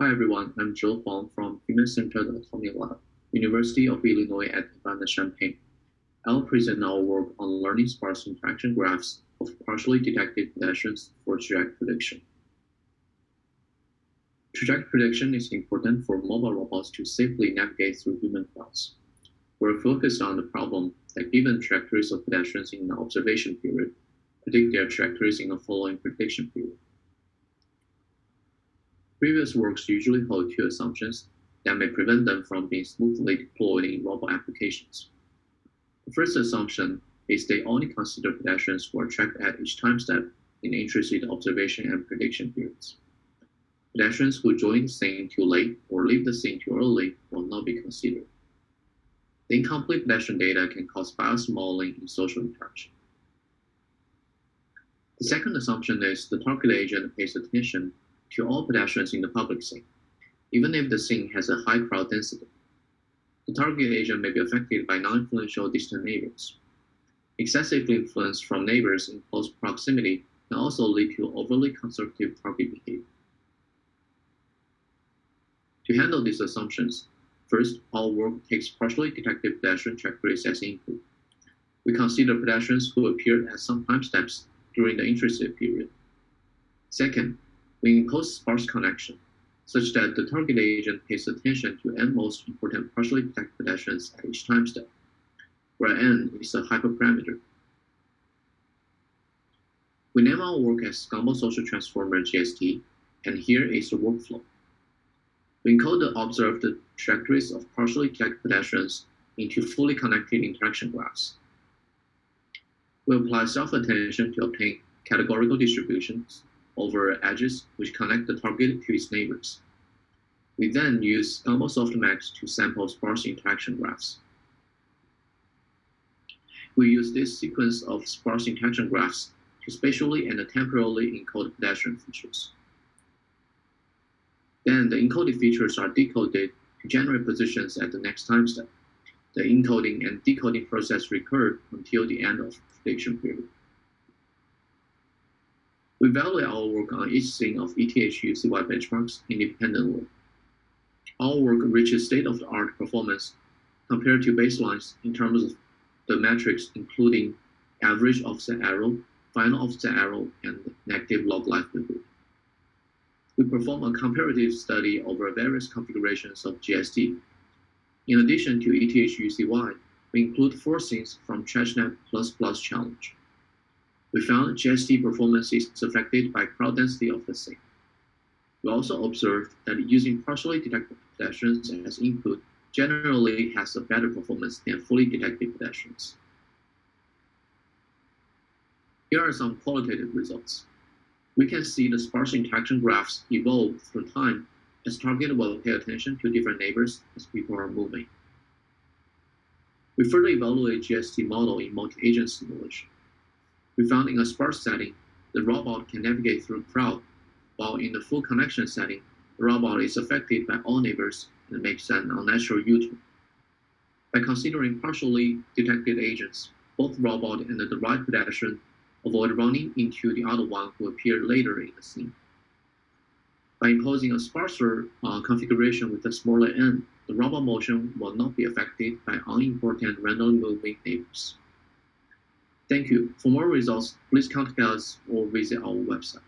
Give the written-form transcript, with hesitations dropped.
Hi everyone, I'm Joe Huang from Human-Centered Autonomy Lab, University of Illinois at Urbana-Champaign. I'll present our work on learning sparse interaction graphs of partially detected pedestrians for trajectory prediction. Trajectory prediction is important for mobile robots to safely navigate through human crowds. We're focused on the problem that given trajectories of pedestrians in an observation period, predict their trajectories in the following prediction period. Previous works usually hold two assumptions that may prevent them from being smoothly deployed in robot applications. The first assumption is they only consider pedestrians who are tracked at each time step in interested observation and prediction periods. Pedestrians who join the scene too late or leave the scene too early will not be considered. The incomplete pedestrian data can cause bias modeling in social interaction. The second assumption is the target agent pays attention to all pedestrians in the public scene, even if the scene has a high crowd density. The target agent may be affected by non-influential distant neighbors. Excessive influence from neighbors in close proximity can also lead to overly conservative target behavior. To handle these assumptions, first, our work takes partially detected pedestrian trajectories as input. We consider pedestrians who appeared at some time steps during the interested period. Second, we impose sparse connection, such that the target agent pays attention to n most important partially detected pedestrians at each time step, where n is a hyperparameter. We name our work as Gumbel Social Transformer GST, and here is the workflow. We encode the observed trajectories of partially detected pedestrians into fully connected interaction graphs. We apply self-attention to obtain categorical distributions over edges which connect the target to its neighbors. We then use Gumbel softmax to sample sparse interaction graphs. We use this sequence of sparse interaction graphs to spatially and temporally encode pedestrian features. Then the encoded features are decoded to generate positions at the next time step. The encoding and decoding process recurred until the end of the prediction period. We evaluate our work on each scene of ETH-UCY benchmarks independently. Our work reaches state-of-the-art performance compared to baselines in terms of the metrics including average offset error, final offset error, and negative log likelihood. We perform a comparative study over various configurations of GST. In addition to ETH-UCY, we include 4 scenes from ChessNet++ challenge. We found GST performance is affected by crowd density of the scene. We also observed that using partially detected pedestrians as input generally has a better performance than fully detected pedestrians. Here are some qualitative results. We can see the sparse interaction graphs evolve through time as target will pay attention to different neighbors as people are moving. We further evaluate GST model in multi-agent simulation. We found in a sparse setting, the robot can navigate through a crowd, while in the full connection setting, the robot is affected by all neighbors and makes an unnatural U-turn. By considering partially detected agents, both robot and the right pedestrian avoid running into the other one who appeared later in the scene. By imposing a sparser configuration with a smaller n, the robot motion will not be affected by unimportant randomly moving neighbors. Thank you. For more results, please contact us or visit our website.